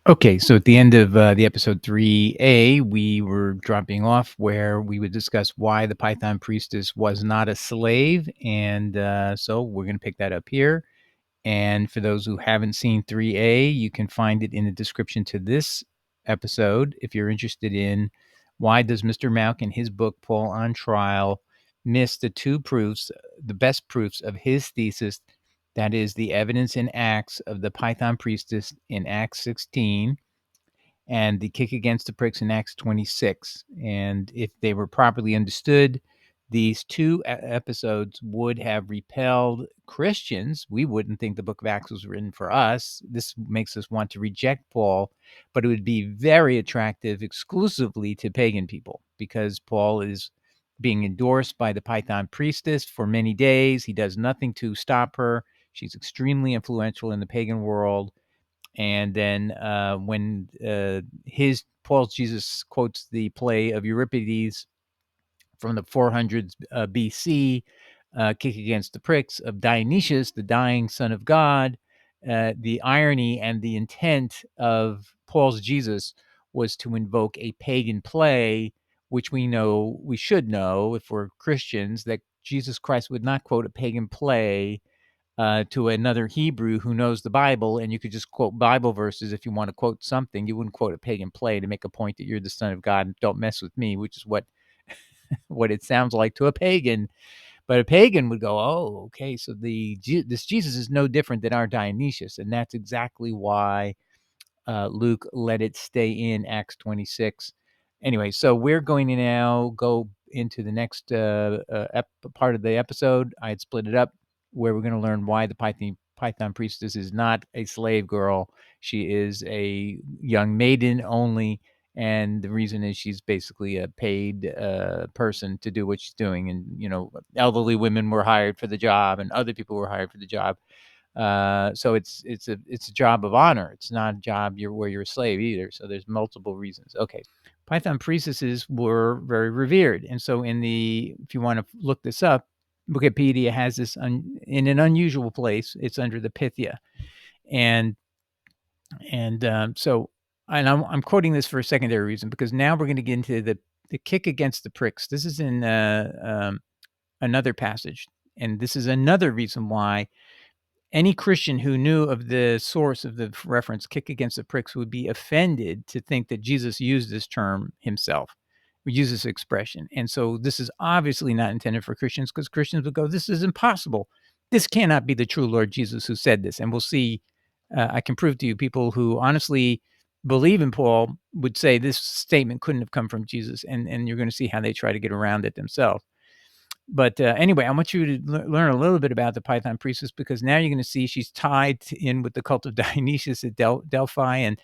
Okay, so at the end of the episode 3A, we were dropping off where we would discuss why the Python priestess was not a slave. And so we're going to pick that up here. And for those who haven't seen 3A, you can find it in the description to this episode if you're interested in why does Mr. Mauck in his book, Paul on Trial, miss the two proofs, the best proofs of his thesis, that is the evidence in Acts of the Python priestess in Acts 16 and the kick against the pricks in Acts 26. And if they were properly understood, these two episodes would have repelled Christians. We wouldn't think the book of Acts was written for us. This makes us want to reject Paul, but it would be very attractive exclusively to pagan people because Paul is being endorsed by the Python priestess for many days. He does nothing to stop her. She's extremely influential in the pagan world. And then when Paul's Jesus quotes the play of Euripedes from the 400s BC, kick against the pricks of Dionysius, the dying son of God, the irony and the intent of Paul's Jesus was to invoke a pagan play, which we should know if we're Christians, that Jesus Christ would not quote a pagan play to another Hebrew who knows the Bible, and you could just quote Bible verses if you want to quote something. You wouldn't quote a pagan play to make a point that you're the son of God and don't mess with me, which is what it sounds like to a pagan. But a pagan would go, oh, okay, so this Jesus is no different than our Dionysius, and that's exactly why Luke let it stay in Acts 26. Anyway, so we're going to now go into the next part of the episode. I had split it up where we're going to learn why the Python priestess is not a slave girl. She is a young maiden only. And the reason is she's basically a paid person to do what she's doing. And, elderly women were hired for the job and other people were hired for the job. So it's a job of honor. It's not a job where you're a slave either. So there's multiple reasons. Okay, Python priestesses were very revered, and so if you want to look this up, Wikipedia has this in an unusual place. It's under the Pythia, and so I'm quoting this for a secondary reason because now we're going to get into the kick against the pricks. This is in another passage, and this is another reason why any Christian who knew of the source of the reference, kick against the pricks, would be offended to think that Jesus used this term himself, or used this expression. And so this is obviously not intended for Christians because Christians would go, this is impossible. This cannot be the true Lord Jesus who said this. And we'll see, I can prove to you people who honestly believe in Paul would say this statement couldn't have come from Jesus. And you're going to see how they try to get around it themselves. But anyway, I want you to learn a little bit about the Python priestess because now you're going to see she's tied in with the cult of Dionysius at Delphi. And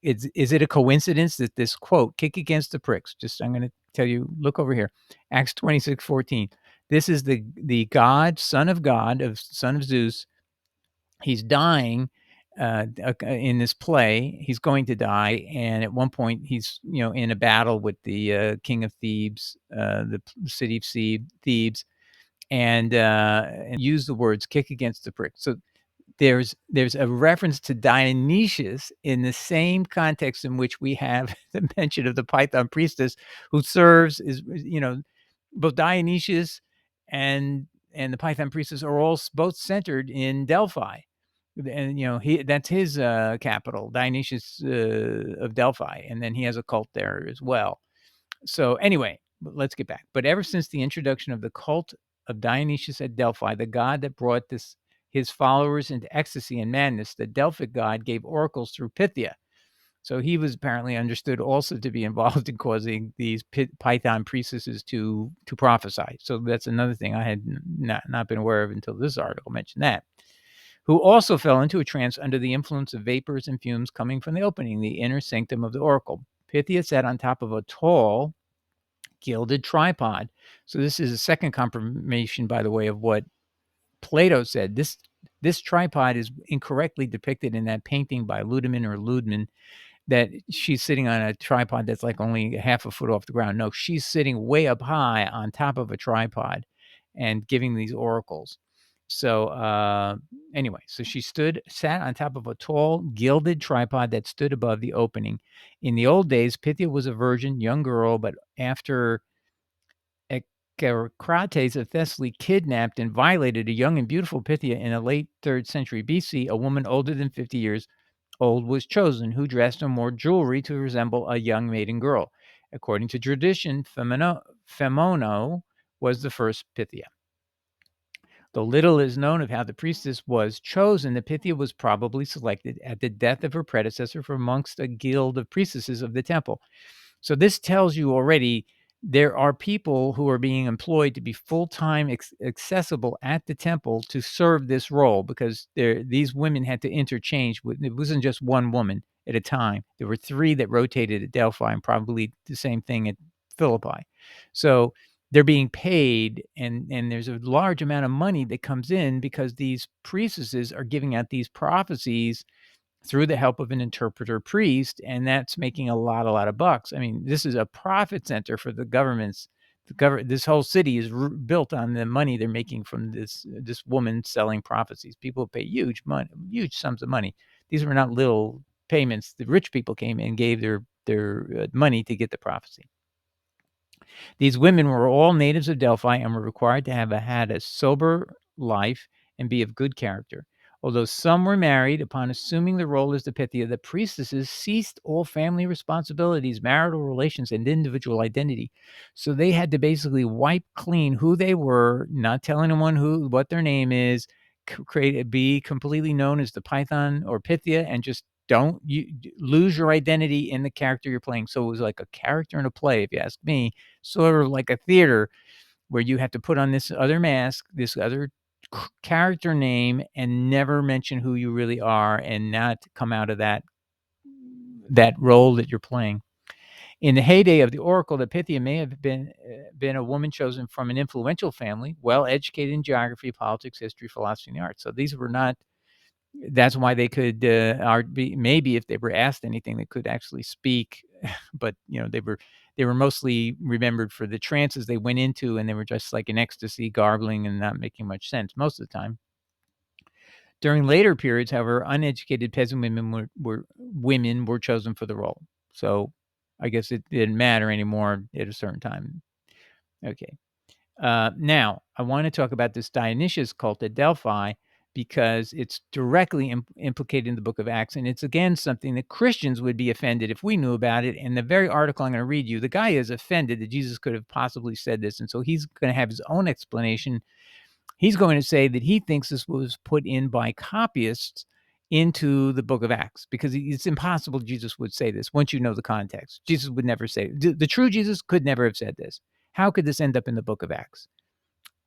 is it a coincidence that this quote, kick against the pricks, I'm going to tell you, look over here, Acts 26:14. This is the God, son of God, son of Zeus. He's dying in this play. He's going to die. And at one point he's, in a battle with the king of Thebes, the city of Thebes, and use the words kick against the prick. So there's a reference to Dionysius in the same context in which we have the mention of the Python priestess who serves both Dionysius and the Python priestess are all both centered in Delphi. And that's his capital, Dionysius of Delphi, and then he has a cult there as well. So anyway, let's get back. But ever since the introduction of the cult of Dionysius at Delphi, the god that brought his followers into ecstasy and madness, the Delphic god gave oracles through Pythia. So he was apparently understood also to be involved in causing these Python priestesses to prophesy. So that's another thing I had not been aware of until this article mentioned that. Who also fell into a trance under the influence of vapors and fumes coming from the opening, the inner sanctum of the oracle. Pythia sat on top of a tall, gilded tripod. So this is a second confirmation, by the way, of what Plato said. This tripod is incorrectly depicted in that painting by Ludman, that she's sitting on a tripod that's like only half a foot off the ground. No, she's sitting way up high on top of a tripod and giving these oracles. So anyway, so she sat on top of a tall gilded tripod that stood above the opening. In the old days, Pythia was a virgin, young girl, but after Euripedes of Thessaly kidnapped and violated a young and beautiful Pythia in a late 3rd century BC, a woman older than 50 years old was chosen, who dressed in more jewelry to resemble a young maiden girl. According to tradition, Femono was the first Pythia. Though little is known of how the priestess was chosen, the Pythia was probably selected at the death of her predecessor from amongst a guild of priestesses of the temple. So this tells you already there are people who are being employed to be full-time accessible at the temple to serve this role, because these women had to interchange. It wasn't just one woman at a time. There were 3 that rotated at Delphi, and probably the same thing at Philippi. So they're being paid, and there's a large amount of money that comes in because these priestesses are giving out these prophecies through the help of an interpreter priest, and that's making a lot of bucks. I mean, this is a profit center for the governments. This whole city is built on the money they're making from this woman selling prophecies. People pay huge sums of money. These were not little payments. The rich people came and gave their money to get the prophecy. These women were all natives of Delphi and were required to have had a sober life and be of good character. Although some were married, upon assuming the role as the Pythia, the priestesses ceased all family responsibilities, marital relations, and individual identity. So they had to basically wipe clean who they were, not telling anyone what their name is, be completely known as the Python or Pythia, and just don't lose your identity in the character you're playing. So it was like a character in a play, if you ask me, sort of like a theater where you have to put on this other mask, this other character name, and never mention who you really are, and not come out of that role that you're playing. In the heyday of the oracle, the Pythia may have been a woman chosen from an influential family, well educated in geography, politics, history, philosophy, and the arts. So these were not. That's why they could maybe if they were asked anything, they could actually speak. But they were mostly remembered for the trances they went into, and they were just like in ecstasy, garbling and not making much sense most of the time. During later periods, however, uneducated peasant women were chosen for the role. So I guess it didn't matter anymore at a certain time. Okay. Now, I want to talk about this Dionysius cult at Delphi, because it's directly implicated in the book of Acts. And it's, again, something that Christians would be offended if we knew about it. And the very article I'm going to read you, the guy is offended that Jesus could have possibly said this. And so he's going to have his own explanation. He's going to say that he thinks this was put in by copyists into the book of Acts, because it's impossible Jesus would say this once you know the context. Jesus would never say it. The true Jesus could never have said this. How could this end up in the book of Acts?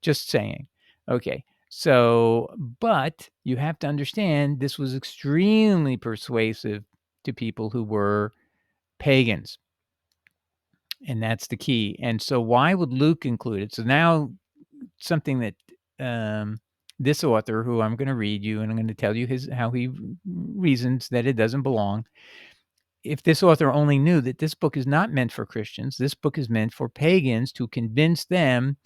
Just saying. Okay. So, but you have to understand this was extremely persuasive to people who were pagans. And that's the key. And so why would Luke include it? So now something that this author, who I'm going to read you, and I'm going to tell you how he reasons that it doesn't belong. If this author only knew that this book is not meant for Christians, this book is meant for pagans, to convince them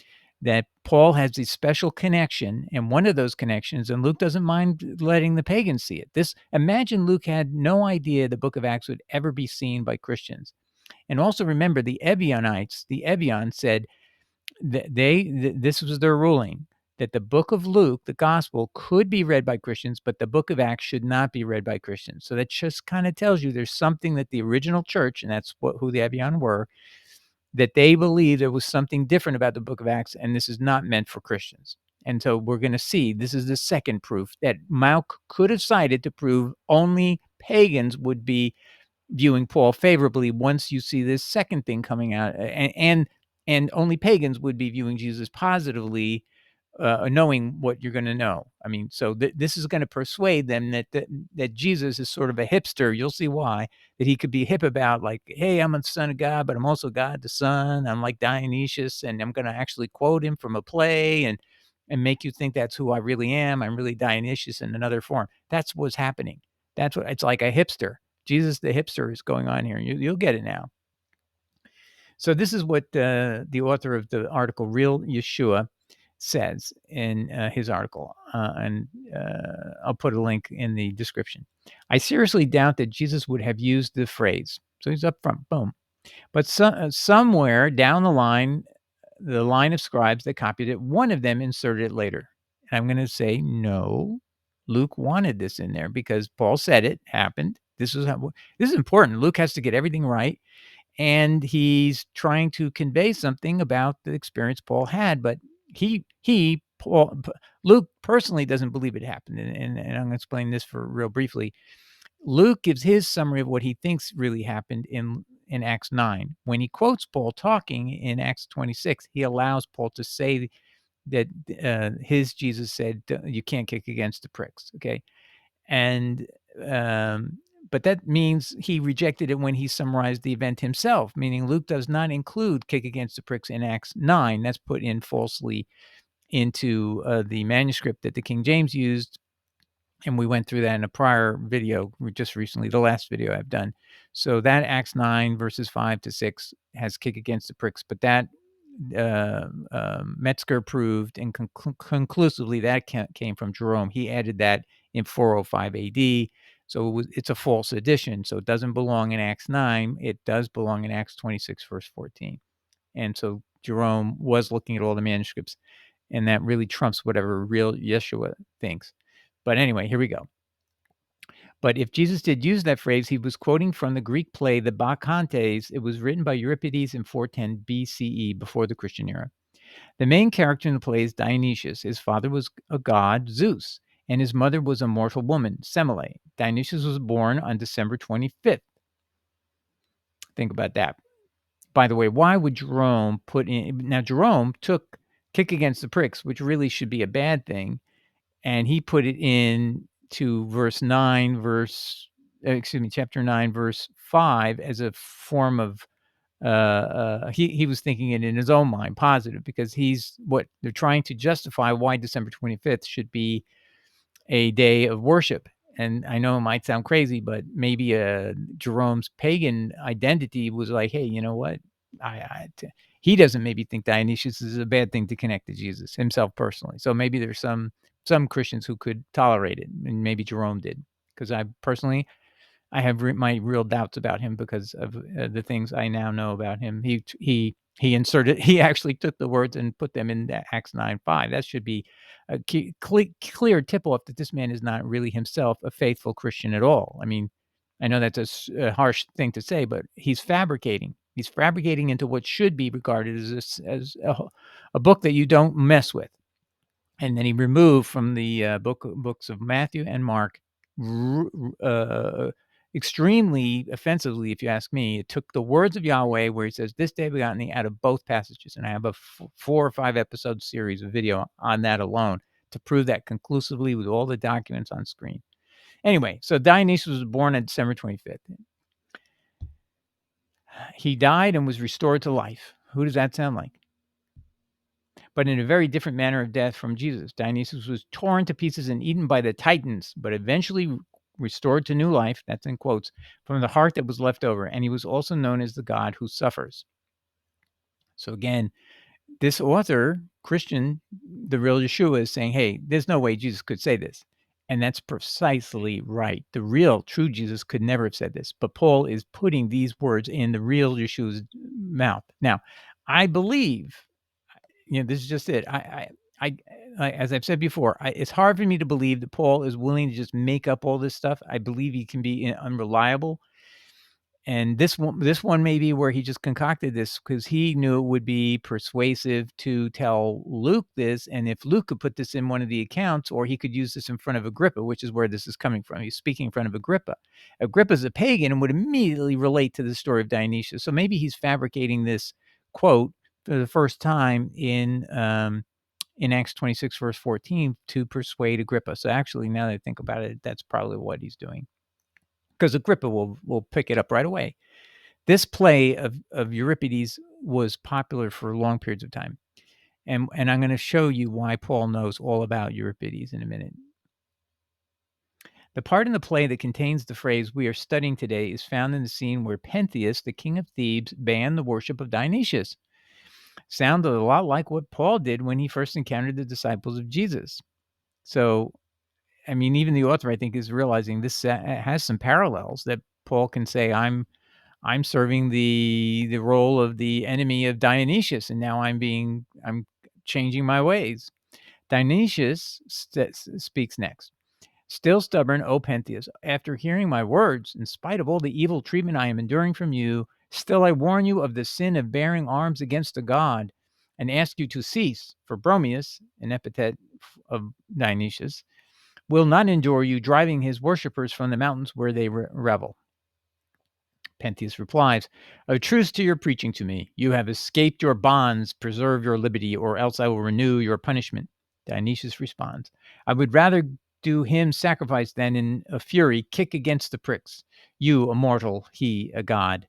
that Paul has a special connection, and one of those connections, and Luke doesn't mind letting the pagans see it. Imagine Luke had no idea the book of Acts would ever be seen by Christians. And also remember, the Ebions said that this was their ruling, that the book of Luke, the gospel, could be read by Christians, but the book of Acts should not be read by Christians. So that just kind of tells you there's something that the original church, and that's who the Ebion were, that they believe there was something different about the book of Acts, and this is not meant for Christians. And so we're going to see, this is the second proof that Mauck could have cited to prove only pagans would be viewing Paul favorably once you see this second thing coming out, and only pagans would be viewing Jesus positively, knowing what you're going to know. I mean, so this is going to persuade them that Jesus is sort of a hipster. You'll see why. That he could be hip about, like, hey, I'm a son of God, but I'm also God the Son. I'm like Dionysius, and I'm going to actually quote him from a play and make you think that's who I really am. I'm really Dionysius in another form. That's what's happening. That's what it's like, a hipster. Jesus the hipster is going on here. You'll get it now. So this is what the author of the article, Real Yeshua, says in his article, and I'll put a link in the description. I seriously doubt that Jesus would have used the phrase. So he's up front, boom. But somewhere down the line of scribes that copied it, one of them inserted it later. And I'm going to say, no, Luke wanted this in there because Paul said it happened. This is important. Luke has to get everything right. And he's trying to convey something about the experience Paul had, but Luke personally doesn't believe it happened. And I'm going to explain this for real briefly. Luke gives his summary of what he thinks really happened in Acts 9. When he quotes Paul talking in Acts 26, he allows Paul to say that his Jesus said, you can't kick against the pricks, okay? And but that means he rejected it when he summarized the event himself, meaning Luke does not include kick against the pricks in Acts 9. That's put in falsely into the manuscript that the King James used. And we went through that in a prior video, just recently, the last video I've done. So that Acts 9, verses 5 to 6 has kick against the pricks, but that Metzger proved and conclusively that came from Jerome. He added that in 405 AD. So it's a false addition. So it doesn't belong in Acts 9. It does belong in Acts 26, verse 14. And so Jerome was looking at all the manuscripts, and that really trumps whatever real Yeshua thinks. But anyway, here we go. But if Jesus did use that phrase, he was quoting from the Greek play, the Bacchantes. It was written by Euripedes in 410 BCE, before the Christian era. The main character in the play is Dionysius. His father was a god, Zeus, and his mother was a mortal woman, Semele. Dionysius was born on December 25th. Think about that. By the way, why would Jerome put in... Now, Jerome took kick against the pricks, which really should be a bad thing, and he put it in to chapter 9, verse 5, as a form of he was thinking it in his own mind, positive, because they're trying to justify why December 25th should be a day of worship. And I know it might sound crazy, but maybe Jerome's pagan identity was like, hey, you know what? He doesn't maybe think Dionysius is a bad thing to connect to Jesus himself personally. So maybe there's some Christians who could tolerate it, and maybe Jerome did, because I have my real doubts about him because of the things I now know about him. He actually took the words and put them in Acts 9:5. That should be a clear tip-off that this man is not really himself a faithful Christian at all. I mean, I know that's a harsh thing to say, but he's fabricating. He's fabricating into what should be regarded as a book that you don't mess with. And then he removed from the books of Matthew and Mark, extremely offensively, if you ask me. It took the words of Yahweh, where he says, "This day begotten thee," out of both passages. And I have a 4 or 5 episode series of video on that alone to prove that conclusively with all the documents on screen. Anyway, so Dionysius was born on December 25th. He died and was restored to life. Who does that sound like? But in a very different manner of death from Jesus. Dionysius was torn to pieces and eaten by the Titans, but eventually restored to new life, that's in quotes, from the heart that was left over. And he was also known as the God who suffers. So again, this author, Christian, the real Yeshua, is saying, hey, there's no way Jesus could say this. And that's precisely right. The real, true Jesus could never have said this. But Paul is putting these words in the real Yeshua's mouth. Now, I believe, this is just it. As I've said before, it's hard for me to believe that Paul is willing to just make up all this stuff. I believe he can be unreliable. And this one may be where he just concocted this because he knew it would be persuasive to tell Luke this. And if Luke could put this in one of the accounts, or he could use this in front of Agrippa, which is where this is coming from. He's speaking in front of Agrippa. Agrippa's a pagan and would immediately relate to the story of Dionysius. So maybe he's fabricating this quote for the first time in Acts 26, verse 14, to persuade Agrippa. So actually, now that I think about it, that's probably what he's doing, because Agrippa will pick it up right away. This play of Euripedes was popular for long periods of time. And I'm going to show you why Paul knows all about Euripedes in a minute. The part in the play that contains the phrase we are studying today is found in the scene where Pentheus, the king of Thebes, banned the worship of Dionysius. Sounded a lot like what Paul did when he first encountered the disciples of Jesus. So, I mean, even the author, I think, is realizing this has some parallels, that Paul can say, I'm serving the role of the enemy of Dionysius, and now I'm changing my ways. Dionysius speaks next. Still stubborn, O Pentheus, after hearing my words, in spite of all the evil treatment I am enduring from you, still I warn you of the sin of bearing arms against a god, and ask you to cease, for Bromius, an epithet of Dionysius, will not endure you driving his worshippers from the mountains where they revel. Pentheus replies, a truce to your preaching to me. You have escaped your bonds, preserve your liberty, or else I will renew your punishment. Dionysius responds, I would rather do him sacrifice than in a fury kick against the pricks. You a mortal, he a god.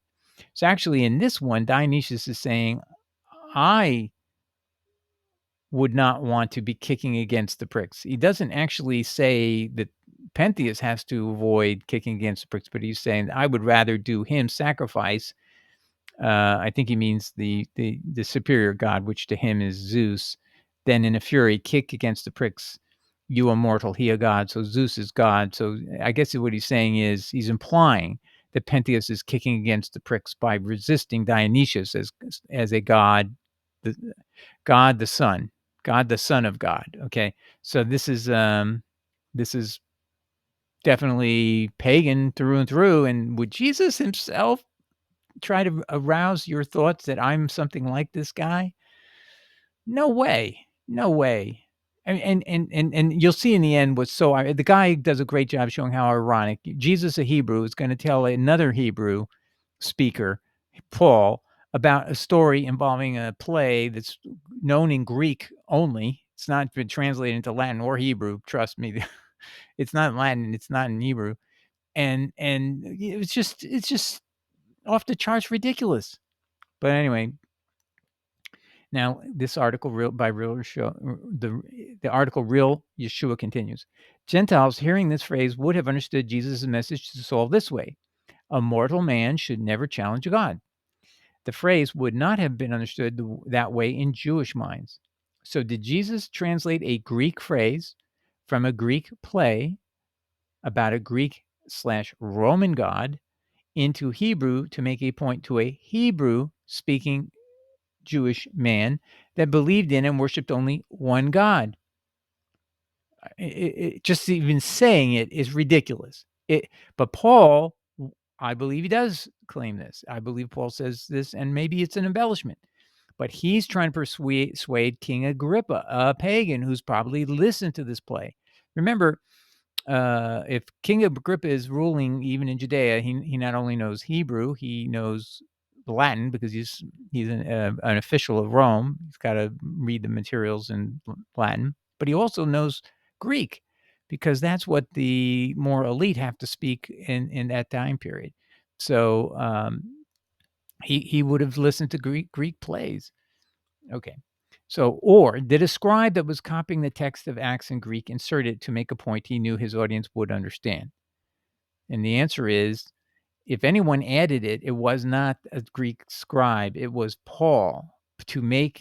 So actually in this one, Dionysius is saying, I would not want to be kicking against the pricks. He doesn't actually say that Pentheus has to avoid kicking against the pricks, but he's saying, I would rather do him sacrifice. I think he means the superior god, which to him is Zeus, than in a fury kick against the pricks. You a mortal, he a god. So Zeus is god. So I guess what he's saying is he's implying that Pentheus is kicking against the pricks by resisting Dionysius as a god, the God the Son, God the Son of God. Okay, so this is definitely pagan through and through. And would Jesus himself try to arouse your thoughts that I'm something like this guy? No way. No way. And you'll see in the end what's so the guy does a great job showing how ironic. Jesus, a Hebrew, is going to tell another Hebrew speaker, Paul, about a story involving a play that's known in Greek only. It's not been translated into Latin or Hebrew. Trust me, it's not in Latin. It's not in Hebrew. And it's just off the charts ridiculous. But anyway, now this article by Real Yeshua, the article Real Yeshua continues. Gentiles hearing this phrase would have understood Jesus' message to Saul this way: a mortal man should never challenge God. The phrase would not have been understood that way in Jewish minds. So did Jesus translate a Greek phrase from a Greek play about a Greek/Roman god into Hebrew to make a point to a Hebrew-speaking Jewish man that believed in and worshiped only one God? Just even saying it is ridiculous. But Paul, I believe he does claim this. I believe Paul says this, and maybe it's an embellishment. But he's trying to persuade King Agrippa, a pagan who's probably listened to this play. Remember, if King Agrippa is ruling even in Judea, he not only knows Hebrew, he knows Latin because he's an official of Rome. He's got to read the materials in Latin, but he also knows Greek because that's what the more elite have to speak in that time period. So he would have listened to Greek plays. Okay. So, or did a scribe that was copying the text of Acts in Greek insert it to make a point he knew his audience would understand? And the answer is, if anyone added it, it was not a Greek scribe. It was Paul to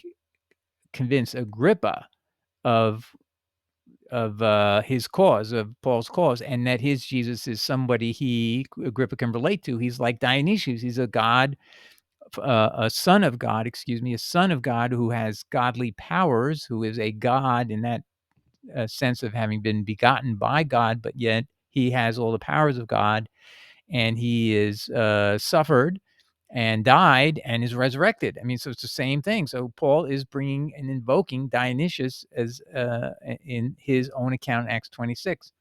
convince Agrippa of his cause, of Paul's cause, and that his Jesus is somebody Agrippa can relate to. He's like Dionysius. He's a god, a son of God, a son of God who has godly powers, who is a god in that sense of having been begotten by God, but yet he has all the powers of God, and he is suffered and died and is resurrected. I mean, so it's the same thing. So Paul is bringing and invoking Dionysius as in his own account in Acts 26.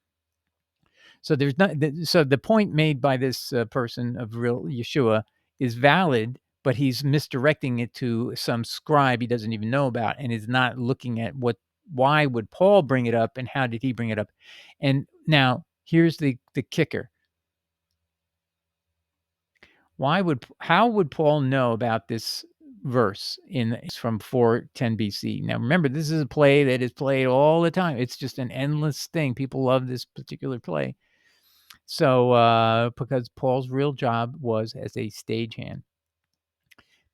So there's not. So the point made by this person of Real Yeshua is valid, but he's misdirecting it to some scribe he doesn't even know about, and is not looking at why would Paul bring it up and how did he bring it up. And now here's the kicker. How would Paul know about this verse from 410 BC? Now remember, this is a play that is played all the time. It's just an endless thing. People love this particular play. So because Paul's real job was as a stagehand.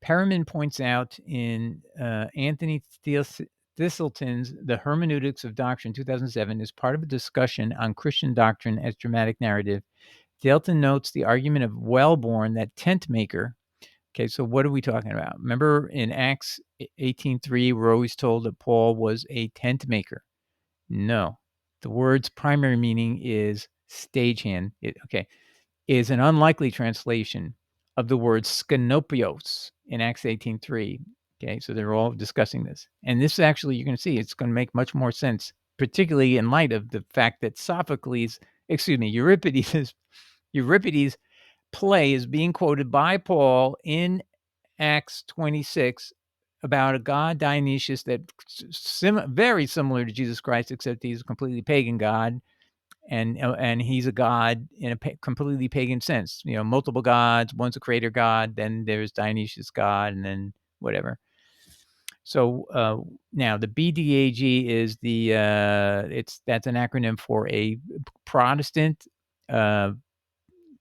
Perriman points out in Anthony Thistleton's The Hermeneutics of Doctrine, 2007, as part of a discussion on Christian doctrine as dramatic narrative. Dalton notes the argument of Wellborn that tent maker. Okay, so what are we talking about? Remember in Acts 18:3, we're always told that Paul was a tent maker. No, the word's primary meaning is stagehand. Is an unlikely translation of the word skenopios in Acts 18:3. Okay, so they're all discussing this. And this actually, you're going to see, it's going to make much more sense, particularly in light of the fact that Euripedes' play is being quoted by Paul in Acts 26 about a god Dionysius that very similar to Jesus Christ, except he's a completely pagan god, and he's a god in a completely pagan sense. Multiple gods. One's a creator god, then there's Dionysius god, and then whatever. So now the BDAG is that's an acronym for a Protestant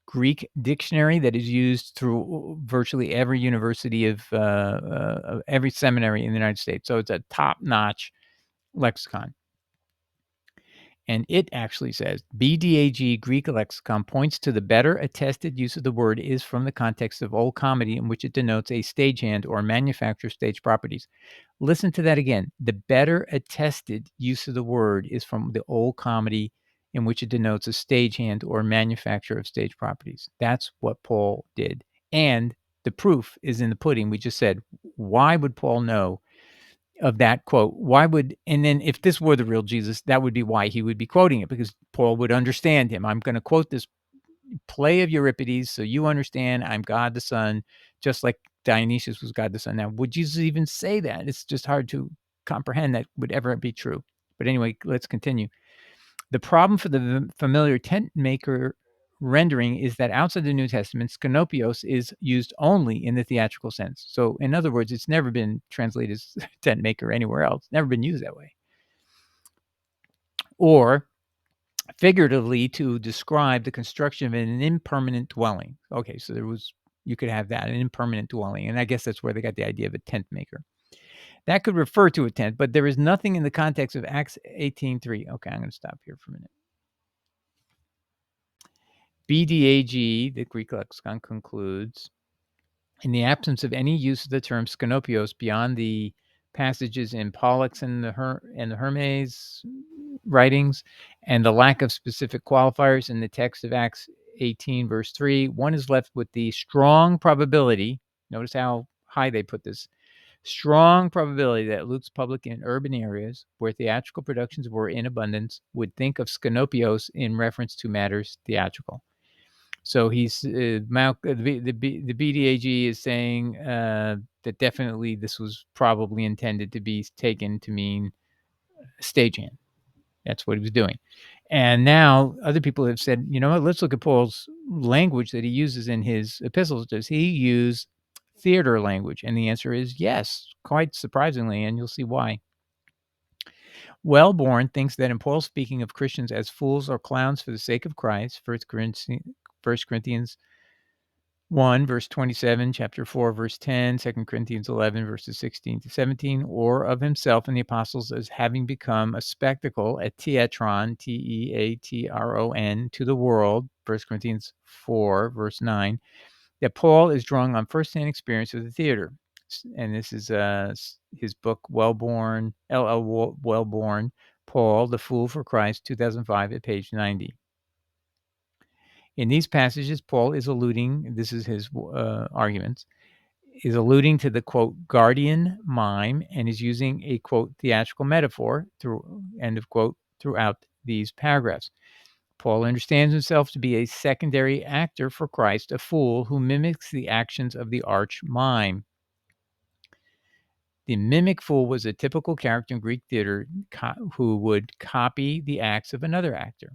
Greek dictionary that is used through virtually every university of every seminary in the United States. So it's a top-notch lexicon. And it actually says, BDAG Greek lexicon points to the better attested use of the word is from the context of old comedy in which it denotes a stagehand or manufacturer of stage properties. Listen to that again. The better attested use of the word is from the old comedy in which it denotes a stagehand or manufacturer of stage properties. That's what Paul did. And the proof is in the pudding. We just said, why would Paul know of that quote? And then if this were the real Jesus, that would be why he would be quoting it, because Paul would understand him. I'm going to quote this play of Euripedes so you understand I'm God the Son, just like Dionysius was God the Son. Now, would Jesus even say that? It's just hard to comprehend that would ever be true. But anyway, let's continue. The problem for the familiar tent maker rendering is that outside the New Testament, skenopios is used only in the theatrical sense. So, in other words, it's never been translated as tent maker anywhere else. Never been used that way. Or figuratively to describe the construction of an impermanent dwelling. Okay, so you could have that, an impermanent dwelling. And I guess that's where they got the idea of a tent maker. That could refer to a tent, but there is nothing in the context of Acts 18:3. Okay, I'm going to stop here for a minute. BDAG, the Greek lexicon, concludes, in the absence of any use of the term skenopios beyond the passages in Paulus and the Hermes writings, and the lack of specific qualifiers in the text of Acts 18, verse 3, one is left with the strong probability, notice how high they put this, strong probability that Luke's public in urban areas where theatrical productions were in abundance would think of skenopios in reference to matters theatrical. So he's Mauck, the BDAG is saying that definitely this was probably intended to be taken to mean stagehand. That's what he was doing. And now other people have said, you know what, let's look at Paul's language that he uses in his epistles. Does he use theater language? And the answer is yes, quite surprisingly, and you'll see why. Wellborn thinks that in Paul speaking of Christians as fools or clowns for the sake of Christ, 1 Corinthians 1, verse 27, chapter 4, verse 10, 2 Corinthians 11, verses 16 to 17, or of himself and the apostles as having become a spectacle, a teatron, Teatron, to the world, 1 Corinthians 4, verse 9, that Paul is drawing on firsthand experience of the theater. And this is his book, Wellborn, L.L. Wellborn, Paul, the Fool for Christ, 2005, at page 90. In these passages, Paul is alluding, this is his arguments, is alluding to the, quote, guardian mime, and is using a, quote, theatrical metaphor, end of quote, throughout these paragraphs. Paul understands himself to be a secondary actor for Christ, a fool who mimics the actions of the arch mime. The mimic fool was a typical character in Greek theater who would copy the acts of another actor.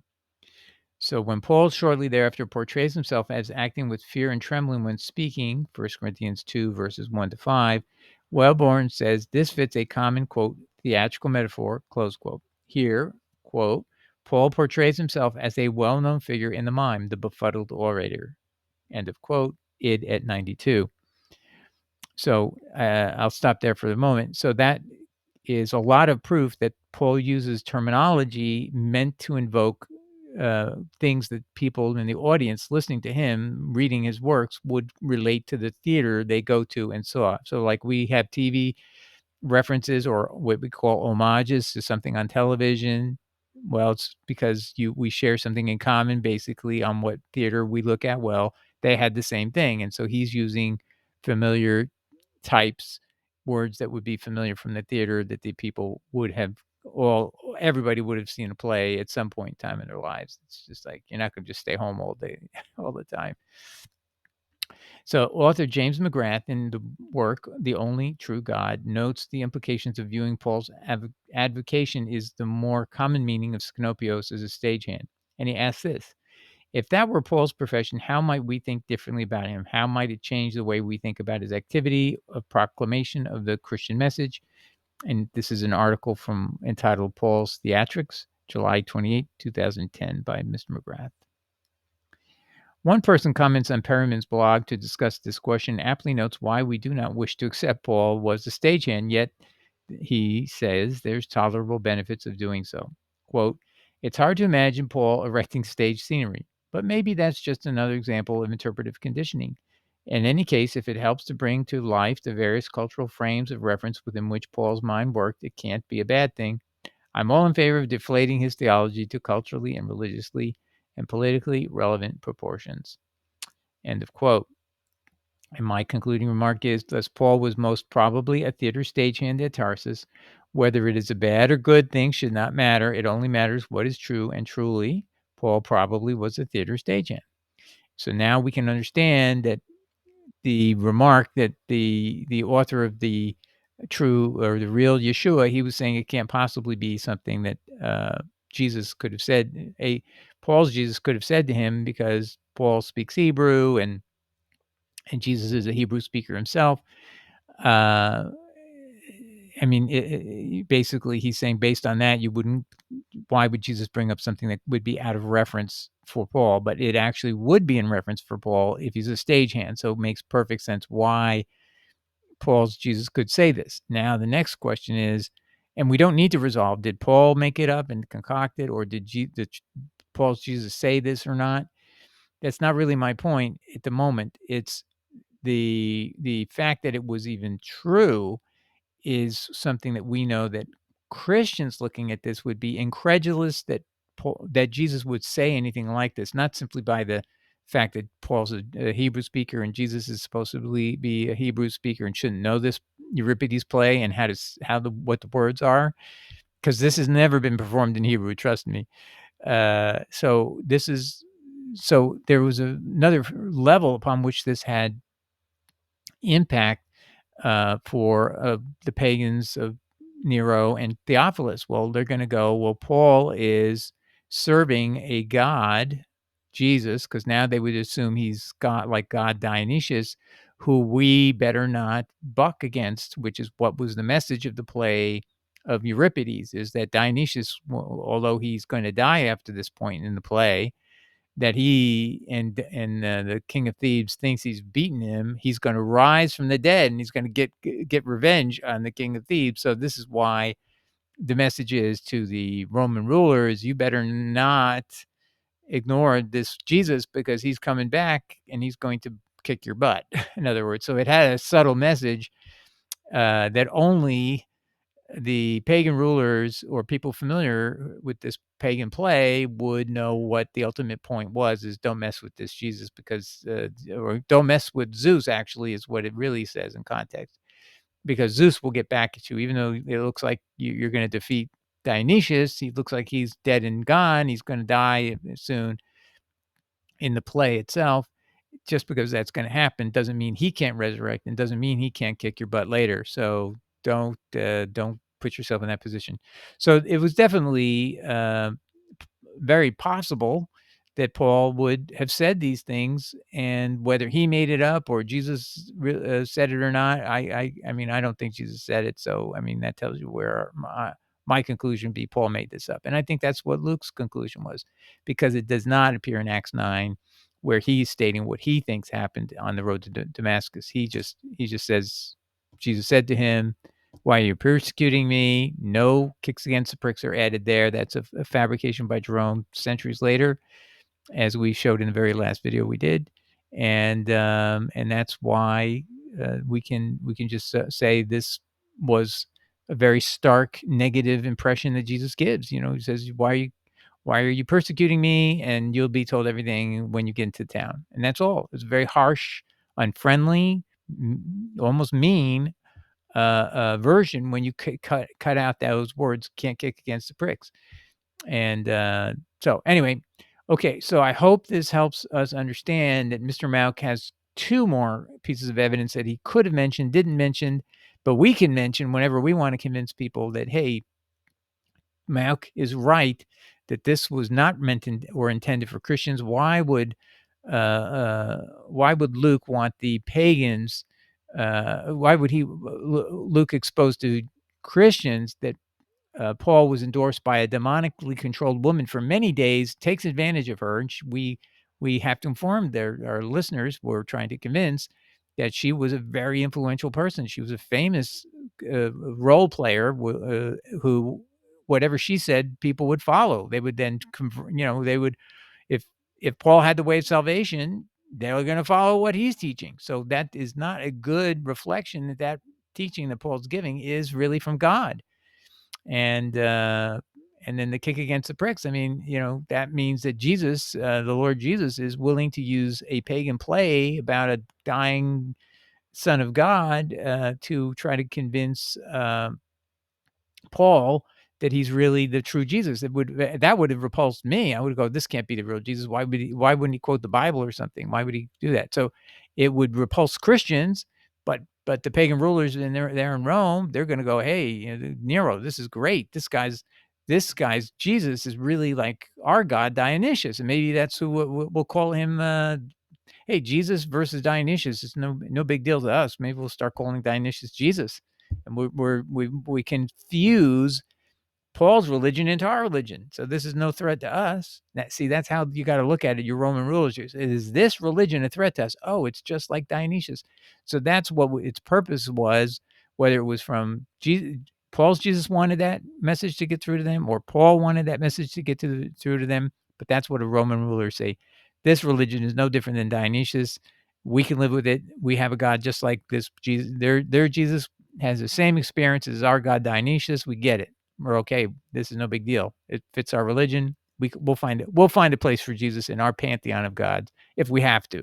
So when Paul shortly thereafter portrays himself as acting with fear and trembling when speaking, 1 Corinthians 2, verses 1 to 5, Wellborn says this fits a common, quote, theatrical metaphor, close quote. Here, quote, Paul portrays himself as a well-known figure in the mime, the befuddled orator, end of quote, id at 92. So I'll stop there for the moment. So that is a lot of proof that Paul uses terminology meant to invoke things that people in the audience listening to him, reading his works, would relate to the theater they go to and saw. So, like, we have TV references or what we call homages to something on television. Well, it's because we share something in common, basically, on what theater we look at. Well, they had the same thing, and so he's using familiar types, words that would be familiar from the theater that the people would have all everybody would have seen a play at some point in time in their lives. It's just like you're not gonna just stay home all day all the time. So author James McGrath in the work The Only True God notes the implications of viewing Paul's advocation is the more common meaning of Skenopios as a stagehand. And he asks this: if that were Paul's profession, how might we think differently about him? How might it change the way we think about his activity of proclamation of the Christian message? And this is an article from entitled Paul's Theatrics, July 28, 2010, by Mr. McGrath. One person comments on Perriman's blog to discuss this question, aptly notes why we do not wish to accept Paul was a stagehand, yet he says there's tolerable benefits of doing so. Quote, it's hard to imagine Paul erecting stage scenery, but maybe that's just another example of interpretive conditioning. In any case, if it helps to bring to life the various cultural frames of reference within which Paul's mind worked, it can't be a bad thing. I'm all in favor of deflating his theology to culturally and religiously and politically relevant proportions. End of quote. And my concluding remark is, thus Paul was most probably a theater stagehand at Tarsus. Whether it is a bad or good thing should not matter. It only matters what is true, and truly, Paul probably was a theater stagehand. So now we can understand that the remark that the author of the true or the real Yeshua, he was saying it can't possibly be something that Jesus could have said. Paul's Jesus could have said to him, because Paul speaks Hebrew and Jesus is a Hebrew speaker himself. Uh, I mean, basically, he's saying based on that, you wouldn't. Why would Jesus bring up something that would be out of reference for Paul? But it actually would be in reference for Paul if he's a stagehand. So it makes perfect sense why Paul's Jesus could say this. Now, the next question is, and we don't need to resolve, did Paul make it up and concoct it, or did Paul's Jesus say this or not? That's not really my point at the moment. It's the fact that it was even true is something that we know that Christians looking at this would be incredulous that that Jesus would say anything like this, not simply by the fact that Paul's a Hebrew speaker and Jesus is supposed to be a Hebrew speaker and shouldn't know this Euripedes play and what the words are, because this has never been performed in Hebrew. Trust me. So there was another level upon which this had impact for the pagans of Nero and Theophilus. Well, they're going to go, well, Paul is serving a god, Jesus, because now they would assume he's God, like God Dionysius, who we better not buck against, which is what was the message of the play of Euripides, is that Dionysius, although he's going to die after this point in the play, that he and the king of Thebes thinks he's beaten him, he's going to rise from the dead and he's going to get revenge on the king of Thebes. So this is why the message is to the Roman rulers, you better not ignore this Jesus, because he's coming back and he's going to kick your butt. In other words, so it had a subtle message that only the pagan rulers or people familiar with this pagan play would know what the ultimate point was, is don't mess with this Jesus, because or don't mess with Zeus, actually, is what it really says in context, because Zeus will get back at you, even though it looks like you're going to defeat Dionysius. He looks like he's dead and gone. He's going to die soon in the play itself. Just because that's going to happen doesn't mean he can't resurrect, and doesn't mean he can't kick your butt later. So don't put yourself in that position. So it was definitely very possible that Paul would have said these things, and whether he made it up or Jesus said it or not, I mean, I don't think Jesus said it. So I mean, that tells you where my conclusion be. Paul made this up, and I think that's what Luke's conclusion was, because it does not appear in Acts 9 where he's stating what he thinks happened on the road to Damascus. He just says, Jesus said to him, "Why are you persecuting me?" No kicks against the pricks are added there. That's a fabrication by Jerome centuries later, as we showed in the very last video we did, and that's why we can just say this was a very stark negative impression that Jesus gives. He says, "Why are you persecuting me?" And you'll be told everything when you get into town, and that's all. It's very harsh, unfriendly, almost mean version when you cut out those words. Can't kick against the pricks. And so anyway, okay, so I hope this helps us understand that Mr. Mauck has two more pieces of evidence that he could have mentioned, didn't mention, but we can mention whenever we want to convince people that, hey, Mauck is right, that this was not meant or intended for Christians. Why would Luke want the pagans? Why would Luke exposed to Christians that Paul was endorsed by a demonically controlled woman for many days, takes advantage of her, and we have to inform our listeners, we're trying to convince, that she was a very influential person. She was a famous role player who, whatever she said, people would follow. They would then, they would, if Paul had the way of salvation, they were going to follow what he's teaching. So that is not a good reflection that teaching that Paul's giving is really from God. And then the kick against the pricks. I mean, that means that Jesus, the Lord Jesus, is willing to use a pagan play about a dying Son of God to try to convince Paul that he's really the true Jesus. That would have repulsed me. I would go, this can't be the real Jesus. Why wouldn't he quote the Bible or something? Why would he do that? So it would repulse Christians, but the pagan rulers there in Rome, they're going to go, hey, Nero, this is great. This guy's Jesus is really like our god Dionysius, and maybe that's who we'll call him. Hey, Jesus versus Dionysius is no big deal to us. Maybe we'll start calling Dionysius Jesus, and we can fuse Paul's religion into our religion. So this is no threat to us. That's how you got to look at it. Your Roman rulers, is this religion a threat to us? Oh, it's just like Dionysius. So that's what its purpose was. Whether it was from Paul's Jesus wanted that message to get through to them, or Paul wanted that message to get through to them. But that's what a Roman ruler say. This religion is no different than Dionysius. We can live with it. We have a God just like this. Jesus, their Jesus has the same experience as our God Dionysius. We get it. We're okay. This is no big deal. It fits our religion. We'll find it. We'll find a place for Jesus in our pantheon of gods if we have to.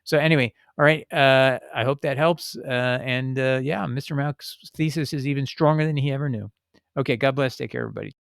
So anyway, all right. I hope that helps. And yeah, Mr. Mauck's thesis is even stronger than he ever knew. Okay. God bless. Take care, everybody.